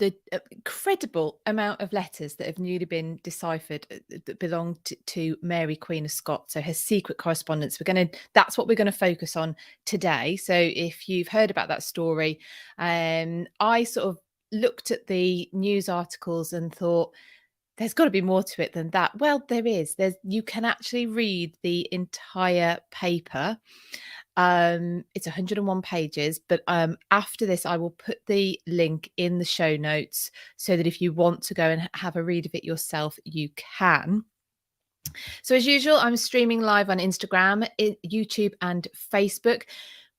the incredible amount of letters that have newly been deciphered that belong to Mary, Queen of Scots. So her secret correspondence. That's what we're going to focus on today. So if you've heard about that story, I sort of looked at the news articles and thought, there's got to be more to it than that. Well, there is. You can actually read the entire paper. It's 101 pages, but after this, I will put the link in the show notes so that if you want to go and have a read of it yourself, you can. So as usual, I'm streaming live on Instagram, YouTube and Facebook.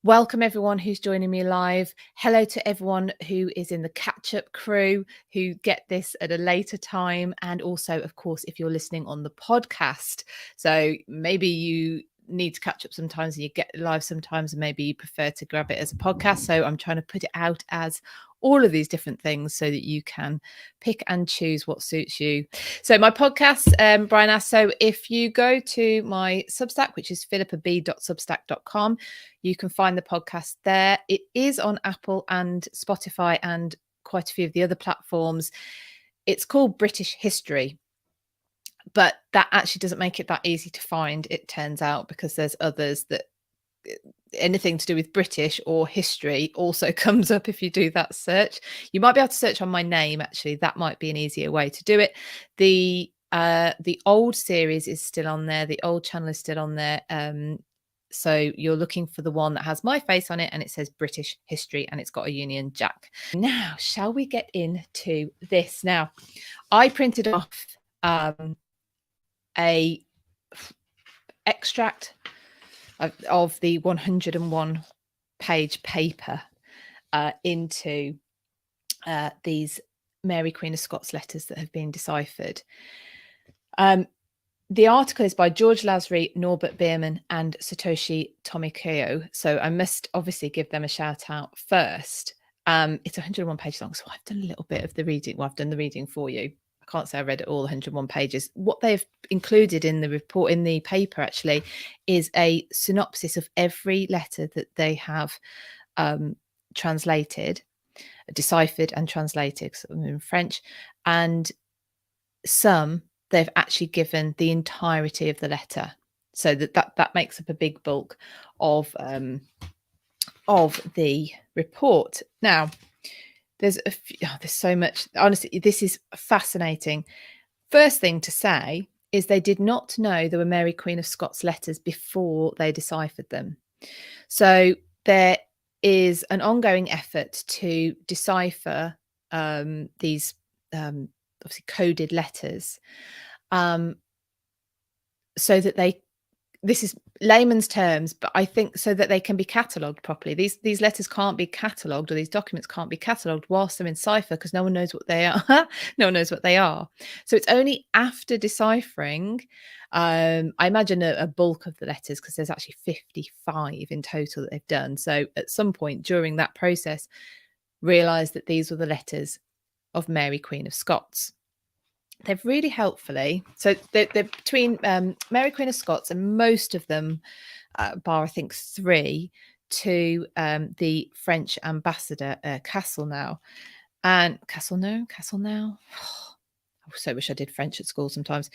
Welcome everyone who's joining me live. Hello to everyone who is in the catch-up crew who get this at a later time. And also, of course, if you're listening on the podcast. So maybe you need to catch up sometimes and you get live sometimes, and maybe you prefer to grab it as a podcast. So I'm trying to put it out as all of these different things so that you can pick and choose what suits you. So my podcast, Brian asked, so if you go to my Substack, which is philippab.substack.com, you can find the podcast there. It is on Apple and Spotify and quite a few of the other platforms. It's called British History, but that actually doesn't make it that easy to find, it turns out, because there's others that anything to do with British or history also comes up if you do that search. You might be able to search on my name, actually. That might be an easier way to do it. The old series is still on there. The old channel is still on there. So you're looking for the one that has my face on it and it says British History and it's got a Union Jack. Now, shall we get into this? Now, I printed off a extract of the 101 page paper into these Mary Queen of Scots letters that have been deciphered. The article is by George Lasry, Norbert Bierman and Satoshi Tomikio. So I must obviously give them a shout out first. It's 101 pages long, so I've done a little bit of the reading. Well, I've done the reading for you. I can't say I read it all 101 pages. What they've included in the report, in the paper actually, is a synopsis of every letter that they have translated, deciphered and translated in French, and some they've actually given the entirety of the letter, so that makes up a big bulk of the report. Now, there's so much. Honestly, this is fascinating. First thing to say is they did not know there were Mary Queen of Scots letters before they deciphered them. So there is an ongoing effort to decipher these obviously coded letters, so that this is layman's terms, but I think so that they can be catalogued properly. These letters can't be catalogued, or these documents can't be catalogued whilst they're in cipher, because no one knows what they are. No one knows what they are. So it's only after deciphering, I imagine a bulk of the letters, because there's actually 55 in total that they've done. So at some point during that process, realised that these were the letters of Mary Queen of Scots. They've really helpfully, so they're between Mary Queen of Scots and most of them, bar I think 3, to the French ambassador Castelnau. And Castelnau. I so wish I did French at school sometimes.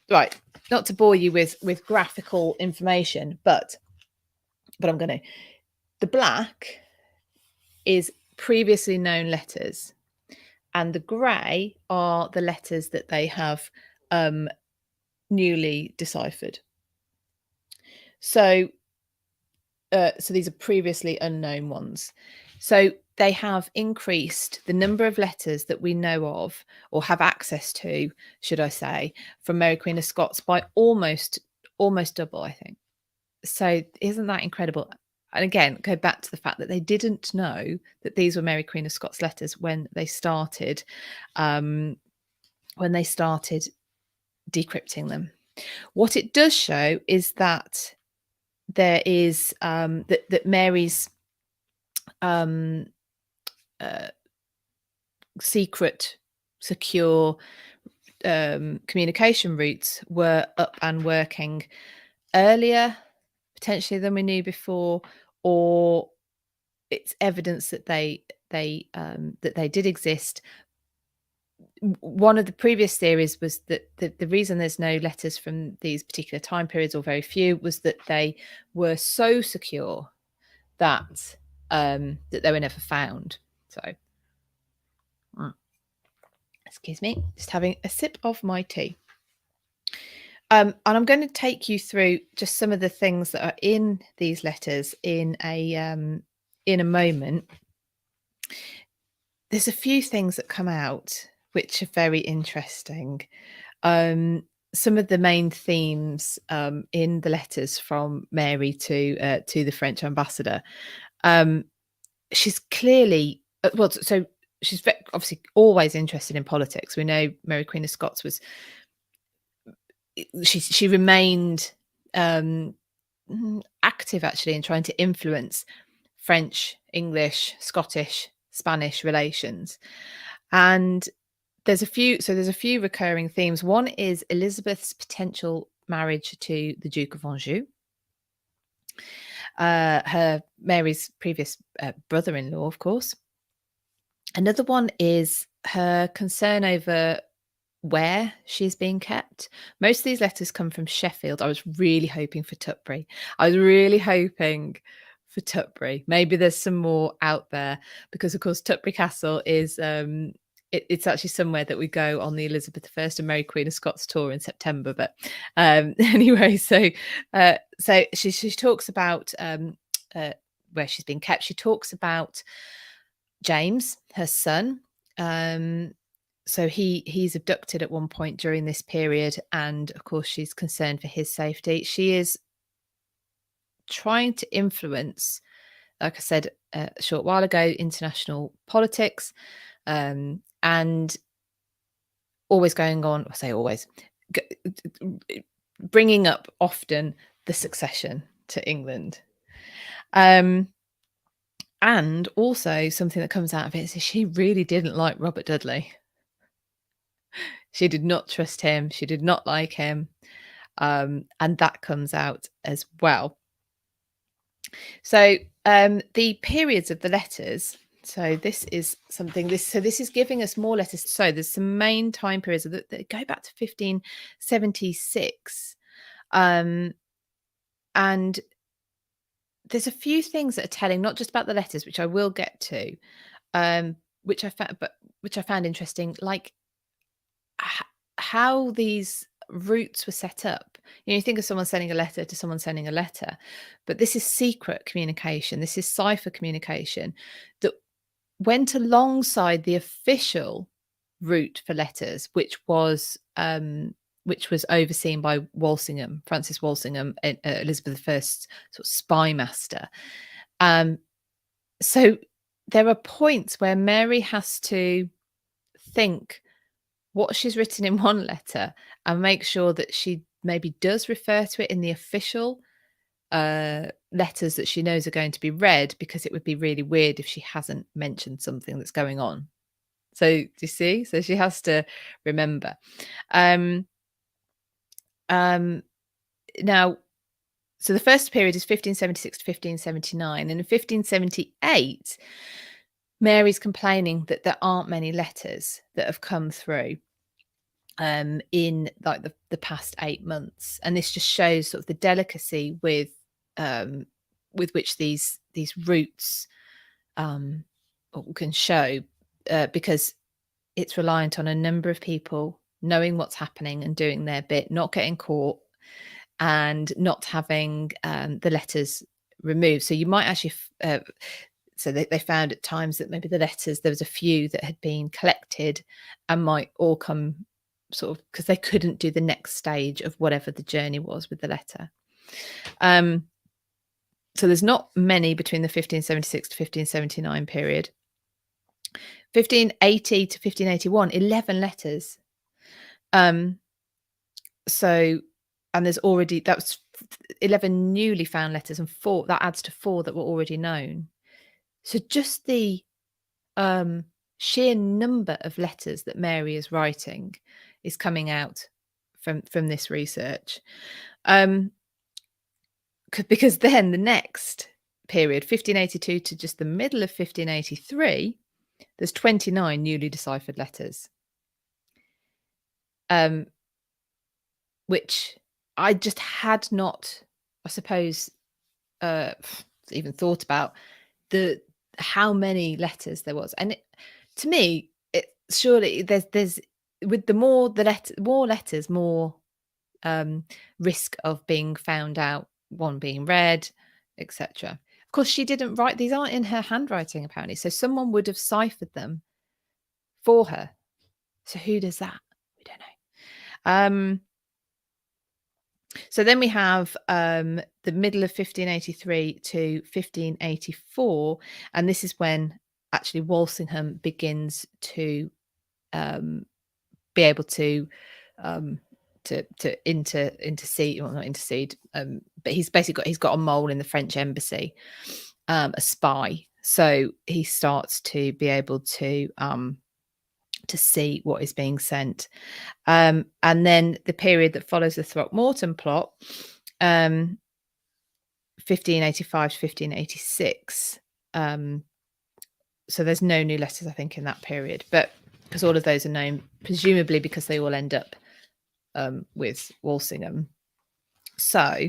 Right, not to bore you with graphical information, but I'm going to. The black is previously known letters, and the grey are the letters that they have newly deciphered. So these are previously unknown ones. So they have increased the number of letters that we know of, or have access to, should I say, from Mary Queen of Scots by almost double, I think. So isn't that incredible? And again, go back to the fact that they didn't know that these were Mary Queen of Scots letters when they started decrypting them. What it does show is that there is that Mary's secret, secure communication routes were up and working earlier, potentially, than we knew before, or it's evidence that they they did exist. One of the previous theories was that the reason there's no letters from these particular time periods, or very few, was that they were so secure that that they were never found. So, excuse me, just having a sip of my tea. And I'm going to take you through just some of the things that are in these letters in a moment. There's a few things that come out which are very interesting. Some of the main themes in the letters from Mary to the French ambassador. She's clearly so she's obviously always interested in politics. We know Mary Queen of Scots was. She remained active actually in trying to influence French, English, Scottish, Spanish relations. And there's a few recurring themes. One is Elizabeth's potential marriage to the Duke of Anjou, Mary's previous brother-in-law, of course. Another one is her concern over where she's being kept. Most of these letters come from Sheffield. I was really hoping for Tutbury. Maybe there's some more out there, because of course Tutbury Castle is it's actually somewhere that we go on the Elizabeth I and Mary Queen of Scots tour in September. But anyway, so she talks about where she's been kept. She talks about James, her son. So he's abducted at one point during this period, and of course she's concerned for his safety. She is trying to influence, like I said a short while ago, international politics, and always going on, I say always, bringing up often the succession to England. And also something that comes out of it is she really didn't like Robert Dudley. She did not trust him. She did not like him. And that comes out as well. So the periods of the letters. So this is something, this is giving us more letters. So there's some main time periods that go back to 1576. And there's a few things that are telling, not just about the letters, which I will get to, which I found interesting, like how these routes were set up. You think of someone sending a letter to someone sending a letter, but this is secret communication. This is cipher communication that went alongside the official route for letters, which was overseen by Walsingham, Francis Walsingham, Elizabeth I's sort of spy master. So there are points where Mary has to think what she's written in one letter and make sure that she maybe does refer to it in the official letters that she knows are going to be read, because it would be really weird if she hasn't mentioned something that's going on. So do you see? So she has to remember. Now, so the first period is 1576 to 1579, and in 1578, Mary's complaining that there aren't many letters that have come through in like the past 8 months, and this just shows sort of the delicacy with which these routes can show, because it's reliant on a number of people knowing what's happening and doing their bit, not getting caught, and not having the letters removed. So you might actually so they found at times that maybe the letters, there was a few that had been collected and might all come sort of because they couldn't do the next stage of whatever the journey was with the letter. So there's not many between the 1576 to 1579 period. 1580 to 1581, 11 letters. So, and there's already, that was 11 newly found letters, and 4, that adds to 4 that were already known. So just the sheer number of letters that Mary is writing is coming out from this research. Because then the next period, 1582 to just the middle of 1583, there's 29 newly deciphered letters, which I just had not, I suppose, even thought about how many letters there was. And to me, it surely there's with more letters, more risk of being found out, one being read, etc. Of course, she didn't write, these aren't in her handwriting apparently, so someone would have ciphered them for her. So who does that? We don't know. So then we have the middle of 1583 to 1584, and this is when actually Walsingham begins to be able to intercede, well, not intercede, but he's got a mole in the French embassy, a spy. So he starts to be able to see what is being sent. And then the period that follows the Throckmorton plot, 1585 to 1586. So there's no new letters, I think, in that period, but because all of those are known, presumably because they all end up with Walsingham. So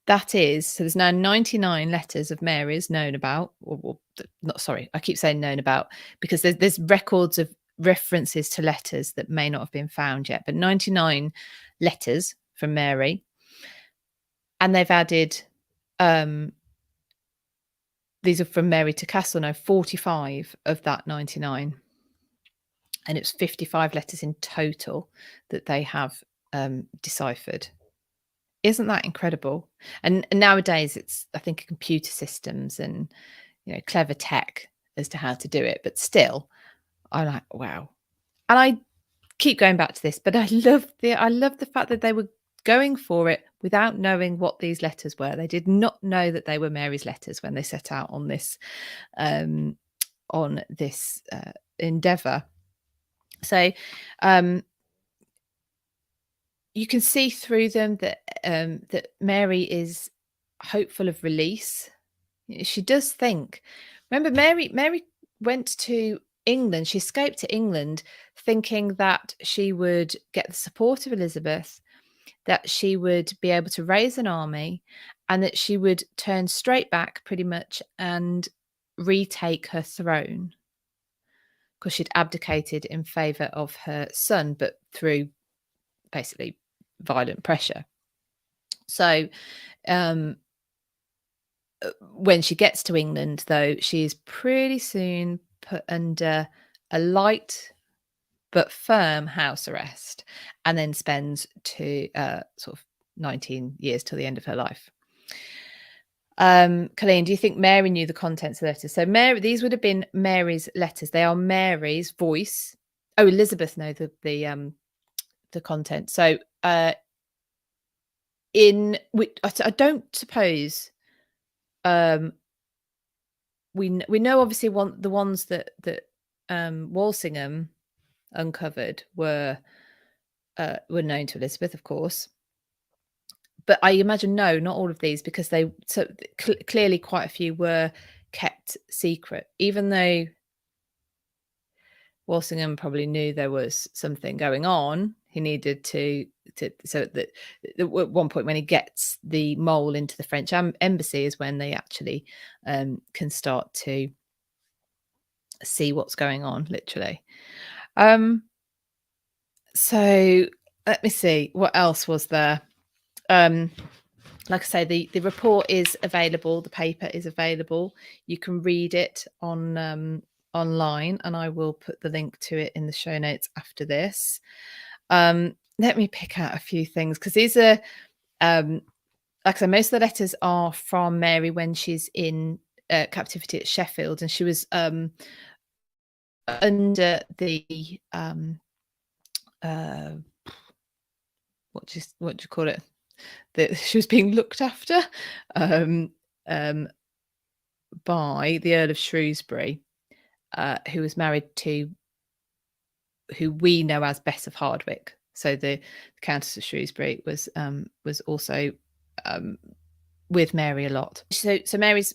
there's now 99 letters of Mary's known about, or not, sorry, I keep saying known about, because there's records of references to letters that may not have been found yet, but 99 letters from Mary. And they've added, these are from Mary to Castleknock, 45 of that 99. And it's 55 letters in total that they have deciphered. Isn't that incredible? And nowadays it's, I think, computer systems and, clever tech as to how to do it. But still, I'm like, wow. And I keep going back to this, but I love the fact that they were going for it without knowing what these letters were. They did not know that they were Mary's letters when they set out on this endeavor. So you can see through them that that Mary is hopeful of release. She does think. Remember, Mary went to England. She escaped to England thinking that she would get the support of Elizabeth, that she would be able to raise an army, and that she would turn straight back pretty much and retake her throne, because she'd abdicated in favour of her son, but through basically violent pressure. So when she gets to England, though, she is pretty soon put under a light but firm house arrest, and then spends sort of 19 years till the end of her life. Colleen, do you think Mary knew the contents of the letters? So these would have been Mary's letters. They are Mary's voice. Oh, Elizabeth knows the content. So I don't suppose we know obviously the ones that Walsingham uncovered were known to Elizabeth, of course. But I imagine not all of these, because clearly quite a few were kept secret, even though Walsingham probably knew there was something going on. He needed to so that at one point, when he gets the mole into the French embassy, is when they actually can start to see what's going on, literally. So let me see, what else was there? Like I say, the report is available, the paper is available. You can read it on online, and I will put the link to it in the show notes after this. Let me pick out a few things, because these are like I say, most of the letters are from Mary when she's in captivity at Sheffield, and she was under the what do you call it? That she was being looked after by the Earl of Shrewsbury, who was married to who we know as Bess of Hardwicke. So the Countess of Shrewsbury was also with Mary a lot. So Mary's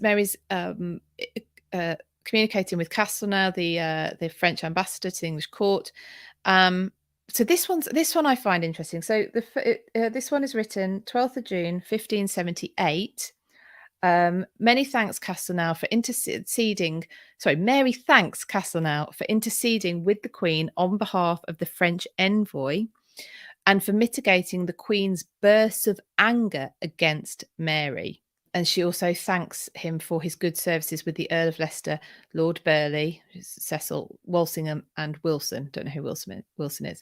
communicating with Castelnau, the French ambassador to the English court. So this one I find interesting. So this one is written 12th of June 1578. Many thanks Castelnau for interceding. Sorry, Mary thanks Castelnau for interceding with the Queen on behalf of the French envoy and for mitigating the Queen's bursts of anger against Mary. And she also thanks him for his good services with the Earl of Leicester, Lord Burleigh, Cecil, Walsingham, and Wilson. Don't know who Wilson is.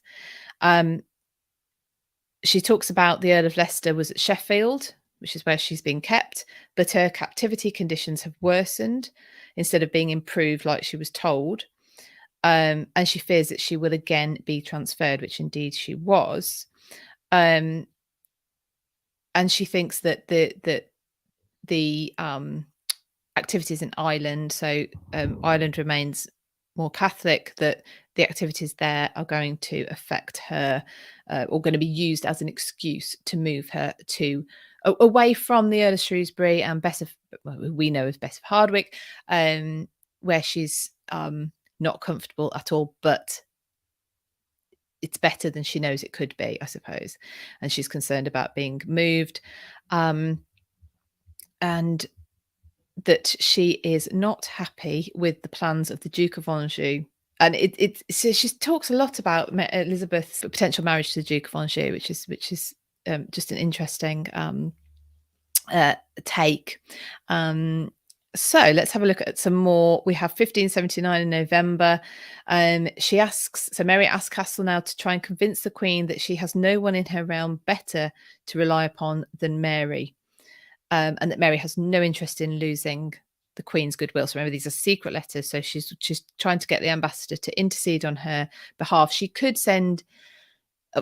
She talks about the Earl of Leicester was at Sheffield, which is where she's been kept, but her captivity conditions have worsened instead of being improved like she was told. And she fears that she will again be transferred, which indeed she was. And she thinks that the activities in Ireland, so Ireland remains more Catholic, that the activities there are going to affect her or going to be used as an excuse to move her to away from the Earl of Shrewsbury and we know as Bess of Hardwicke, where she's not comfortable at all, but it's better than she knows it could be, I suppose. And she's concerned about being moved. And that she is not happy with the plans of the Duke of Anjou. And so she talks a lot about Elizabeth's potential marriage to the Duke of Anjou, which is just an interesting take. So let's have a look at some more. We have 1579 in November. Mary asks Castelnau to try and convince the Queen that she has no one in her realm better to rely upon than Mary. And that Mary has no interest in losing the Queen's goodwill. So remember, these are secret letters. So she's trying to get the ambassador to intercede on her behalf. She could send,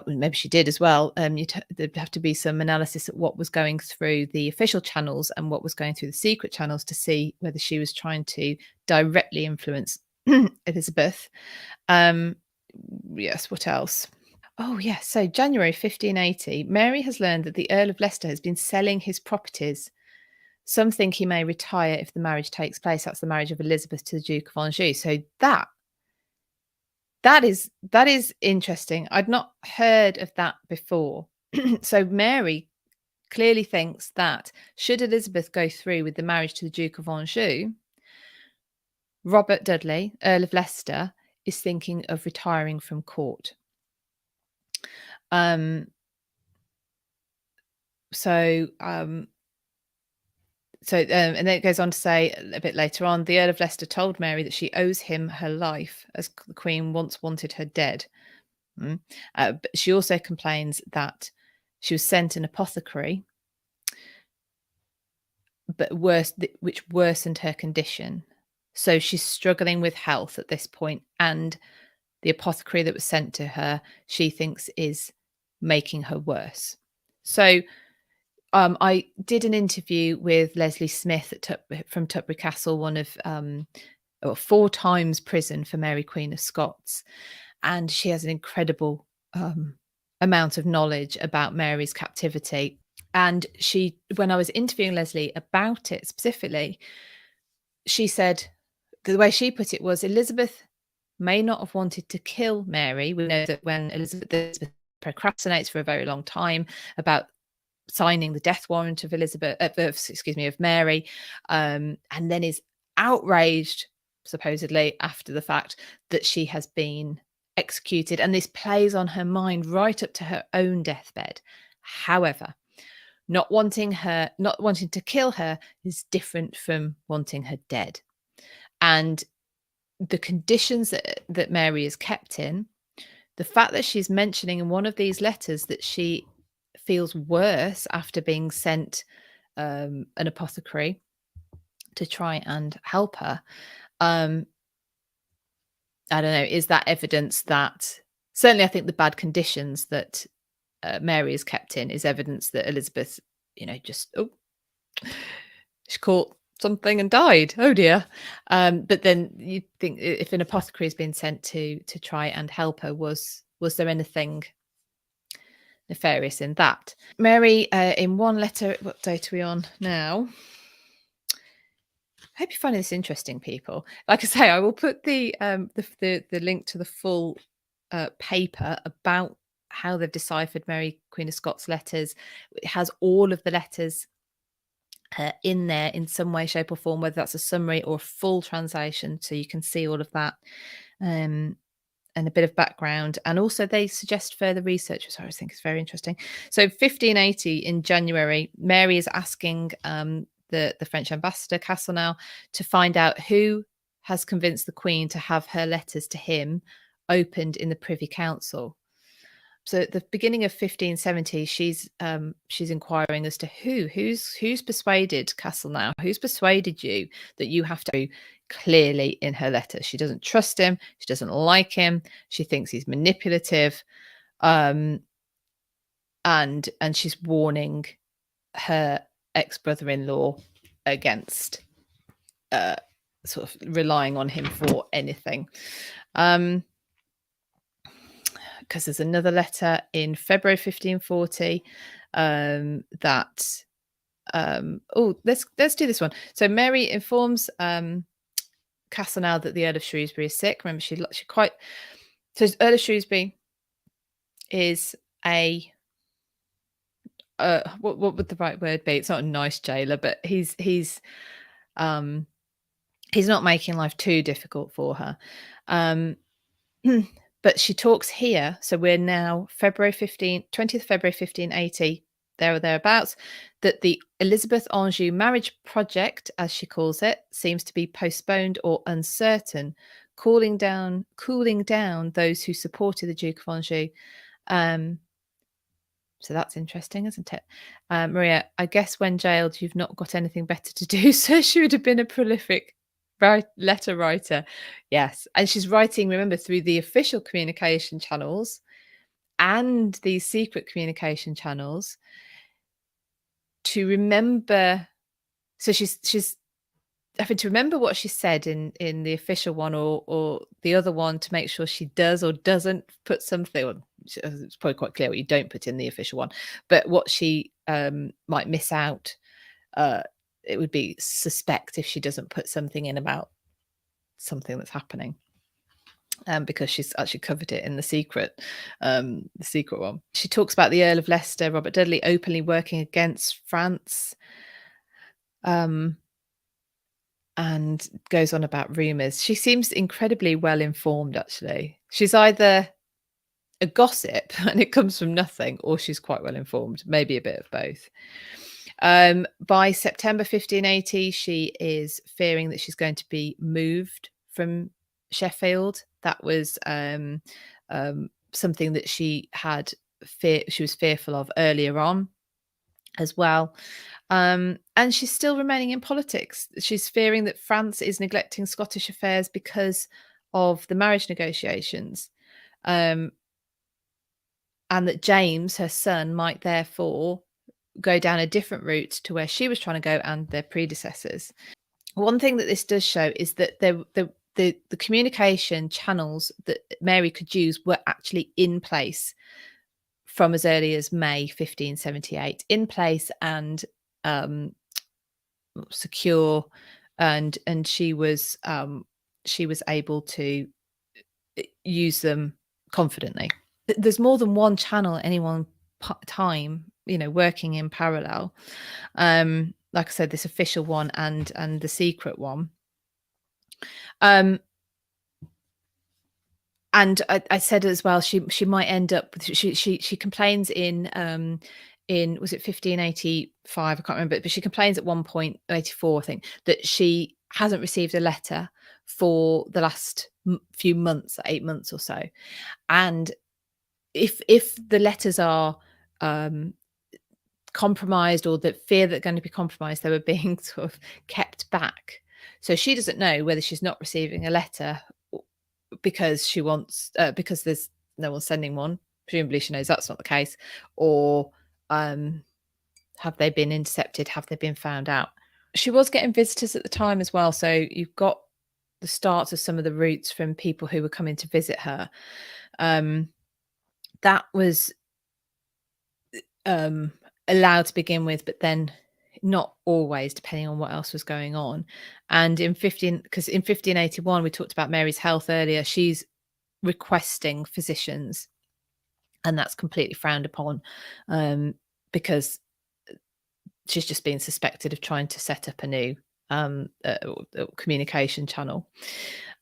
maybe she did as well. There'd have to be some analysis at what was going through the official channels and what was going through the secret channels to see whether she was trying to directly influence Elizabeth. Yes, what else? Oh, yes. So January 1580, Mary has learned that the Earl of Leicester has been selling his properties. Some think he may retire if the marriage takes place. That's the marriage of Elizabeth to the Duke of Anjou. So that is interesting. I'd not heard of that before. So Mary clearly thinks that should Elizabeth go through with the marriage to the Duke of Anjou, Robert Dudley, Earl of Leicester, is thinking of retiring from court. And then it goes on to say a bit later on, the Earl of Leicester told Mary that she owes him her life, as the Queen once wanted her dead. But she also complains that she was sent an apothecary, but which worsened her condition. So she's struggling with health at this point, and the apothecary that was sent to her, she thinks, is making her worse. So I did an interview with Leslie Smith from Tutbury Castle, one of 4 times prison for Mary Queen of Scots, and she has an incredible amount of knowledge about Mary's captivity. And when I was interviewing Leslie about it specifically, she said the way she put it was Elizabeth may not have wanted to kill Mary. We know that when Elizabeth procrastinates for a very long time about signing the death warrant of of Mary, and then is outraged, supposedly after the fact, that she has been executed, and this plays on her mind right up to her own deathbed. However, not wanting to kill her is different from wanting her dead. And the conditions that Mary is kept in, the fact that she's mentioning in one of these letters that she feels worse after being sent an apothecary to try and help her, I don't know, is that evidence that, certainly I think the bad conditions that Mary is kept in is evidence that Elizabeth, she caught something and died. Oh dear. But then you think, if an apothecary has been sent to try and help her, was there anything nefarious in that? Mary, in one letter, what date are we on now? I hope you're finding this interesting, people. Like I say, I will put the link to the full paper about how they've deciphered Mary Queen of Scots letters. It has all of the letters in there in some way, shape, or form, whether that's a summary or a full translation, so you can see all of that. And a bit of background, and also they suggest further research, which I always think is very interesting. So 1580 in January, Mary is asking the French ambassador Castelnau to find out who has convinced the Queen to have her letters to him opened in the Privy Council. So at the beginning of 1570, she's inquiring as to who's persuaded Castelnau, who's persuaded you that you have to. Clearly in her letter, she doesn't trust him, she doesn't like him, she thinks he's manipulative, and she's warning her ex-brother-in-law against sort of relying on him for anything. Because there's another letter in February 1540 that let's do this one. So Mary informs Castelnau that the Earl of Shrewsbury is sick. Remember, she quite. So Earl of Shrewsbury is a what would the right word be? It's not a nice jailer, but he's not making life too difficult for her. But she talks here. So we're now 20th February 1580. There or thereabouts, that the Elizabeth Anjou marriage project, as she calls it, seems to be postponed or uncertain, cooling down those who supported the Duke of Anjou. So that's interesting, isn't it? Maria, I guess when jailed, you've not got anything better to do, so she would have been a prolific letter writer. Yes, and she's writing, remember, through the official communication channels and these secret communication channels, to remember. So she's having to remember what she said in the official one or the other one, to make sure she does or doesn't put something. Well, it's probably quite clear what you don't put in the official one, but what she might miss out, it would be suspect if she doesn't put something in about something that's happening. Because she's actually covered it in the secret one. She talks about the Earl of Leicester, Robert Dudley, openly working against France, and goes on about rumours. She seems incredibly well informed, actually. She's either a gossip and it comes from nothing, or she's quite well informed, maybe a bit of both. By September 1580, she is fearing that she's going to be moved from Sheffield. That was something that she was fearful of earlier on as well. And she's still remaining in politics. She's fearing that France is neglecting Scottish affairs because of the marriage negotiations, and that James, her son, might therefore go down a different route to where she was trying to go and their predecessors. One thing that this does show is that the communication channels that Mary could use were actually in place from as early as May 1578, in place and secure, and she was able to use them confidently. There's more than one channel at any one time, working in parallel. Like I said, this official one and the secret one. And I said as well, she might end up. She complains in was it 1585? I can't remember, but she complains at one point, 84, I think, that she hasn't received a letter for the last few months, 8 months or so. And if the letters are compromised, or that fear that they're going to be compromised, they were being sort of kept back. So she doesn't know whether she's not receiving a letter because she wants because there's no one sending one. Presumably she knows that's not the case, or have they been intercepted? Have they been found out? She was getting visitors at the time as well, so you've got the starts of some of the routes from people who were coming to visit her. That was allowed to begin with, but then not always, depending on what else was going on. And in 1581 we talked about Mary's health earlier, she's requesting physicians, and that's completely frowned upon, because she's just been suspected of trying to set up a new communication channel.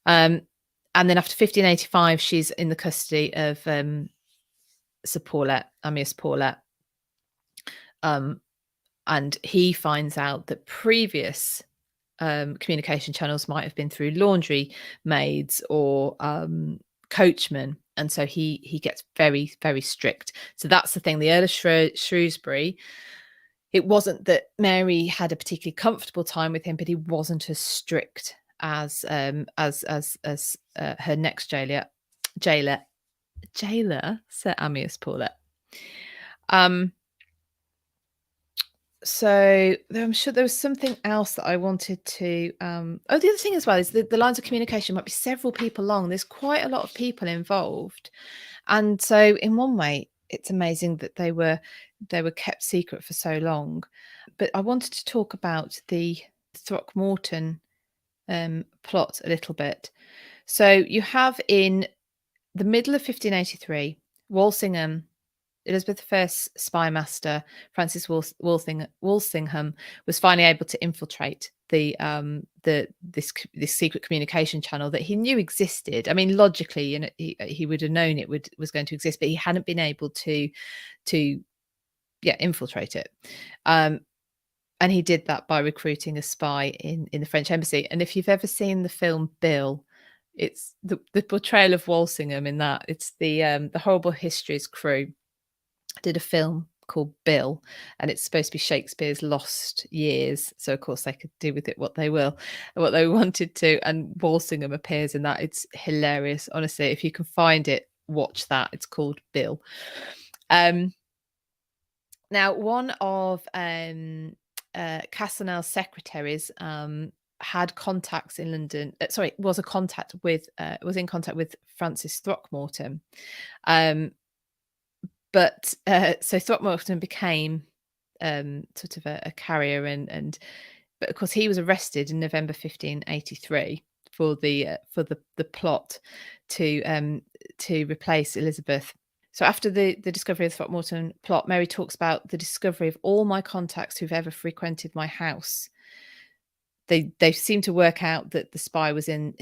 And then after 1585, she's in the custody of Sir Paulet, Amyas Paulet, and he finds out that previous communication channels might have been through laundry maids or coachmen, and so he gets very, very strict. So that's the thing. The Earl of Shrewsbury, it wasn't that Mary had a particularly comfortable time with him, but he wasn't as strict as her next jailer, Sir Amyas Paulet. So I'm sure there was something else that I wanted to the other thing as well is the lines of communication might be several people long. There's quite a lot of people involved, and so in one way it's amazing that they were kept secret for so long. But I wanted to talk about the Throckmorton plot a little bit. So you have, in the middle of 1583, Walsingham, Elizabeth I's spy master, Francis Walsingham, was finally able to infiltrate this secret communication channel that he knew existed. I mean, logically, you know, he would have known it was going to exist, but he hadn't been able to infiltrate it. And he did that by recruiting a spy in the French embassy. And if you've ever seen the film Bill, it's the portrayal of Walsingham in that. It's the Horrible Histories crew did a film called Bill, and it's supposed to be Shakespeare's lost years. So of course they could do with it what they wanted to. And Walsingham appears in that. It's hilarious, honestly. If you can find it, watch that. It's called Bill. Now, one of Castelnau's secretaries had contacts in London. Was in contact with Francis Throckmorton. But so Throckmorton became sort of a carrier, but of course he was arrested in November 1583 for the plot to replace Elizabeth. So after the discovery of the Throckmorton plot, Mary talks about the discovery of all my contacts who've ever frequented my house. They seem to work out that the spy was in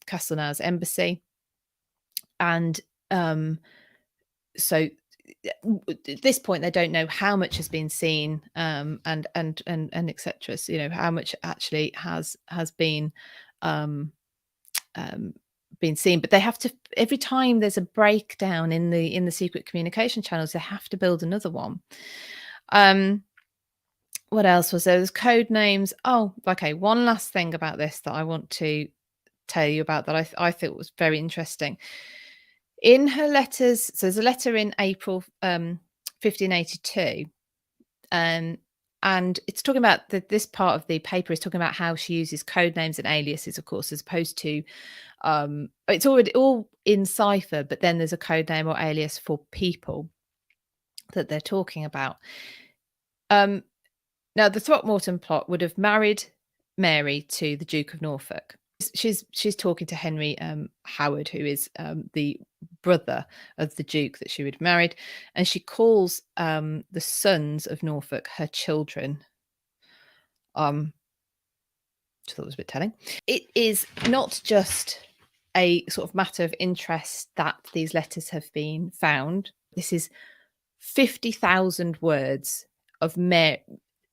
Castelnau's embassy, and so at this point they don't know how much has been seen, and etc. So, you know, how much actually has been seen, but they have to, every time there's a breakdown in the secret communication channels, they have to build another one. What else was there? There's code names. Oh, okay. One last thing about this that I want to tell you about that I thought was very interesting. In her letters, so there's a letter in April 1582, and it's talking about this part of the paper is talking about how she uses code names and aliases, of course, as opposed to it's already all in cipher, but then there's a code name or alias for people that they're talking about. Now, the Throckmorton plot would have married Mary to the Duke of Norfolk. She's talking to Henry Howard, who is the brother of the Duke that she would have married, and she calls the sons of Norfolk her children. Which I thought was a bit telling. It is not just a sort of matter of interest that these letters have been found. This is 50,000 words of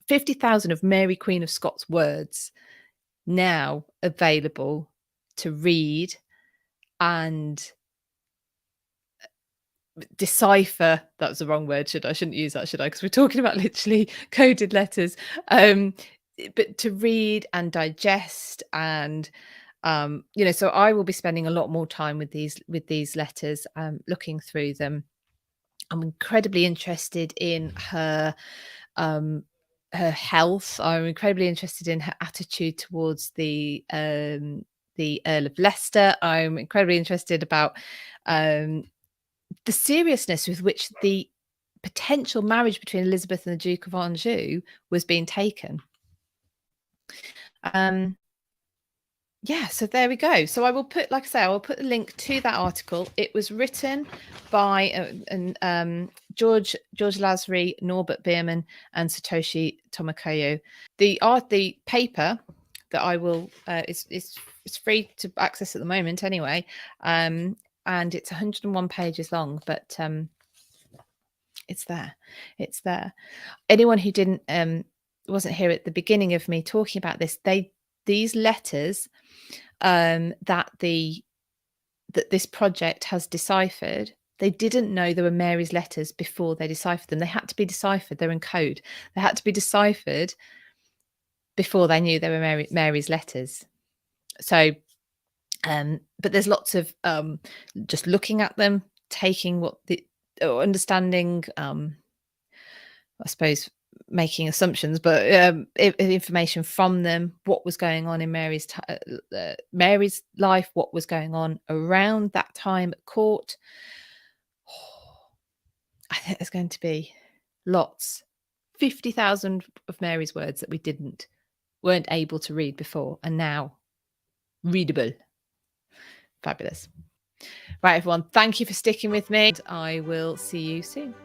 50,000 of Mary Queen of Scots words now available to read and decipher. That's the wrong word. I shouldn't use that, should I? Because we're talking about literally coded letters. But to read and digest, and you know, so I will be spending a lot more time with these letters, looking through them. I'm incredibly interested in her health. I'm incredibly interested in her attitude towards the Earl of Leicester. I'm incredibly interested about the seriousness with which the potential marriage between Elizabeth and the Duke of Anjou was being taken. Yeah, so there we go. So I will put, like I say, I will put the link to that article. It was written by George Lasry, Norbert Bierman, and Satoshi Tomokayo. The paper that I will it's free to access at the moment anyway, and it's 101 pages long, but it's there. It's there. Anyone who didn't wasn't here at the beginning of me talking about this, these letters that this project has deciphered, they didn't know there were Mary's letters before they deciphered them. They had to be deciphered. They're in code. They had to be deciphered before they knew they were Mary's letters. So, but there's lots of just looking at them, taking what understanding, I suppose, making assumptions, but information from them, what was going on in Mary's life, what was going on around that time at court. I think there's going to be lots, 50,000 of Mary's words that we weren't able to read before, and now readable. Fabulous. Right, everyone, thank you for sticking with me. I will see you soon.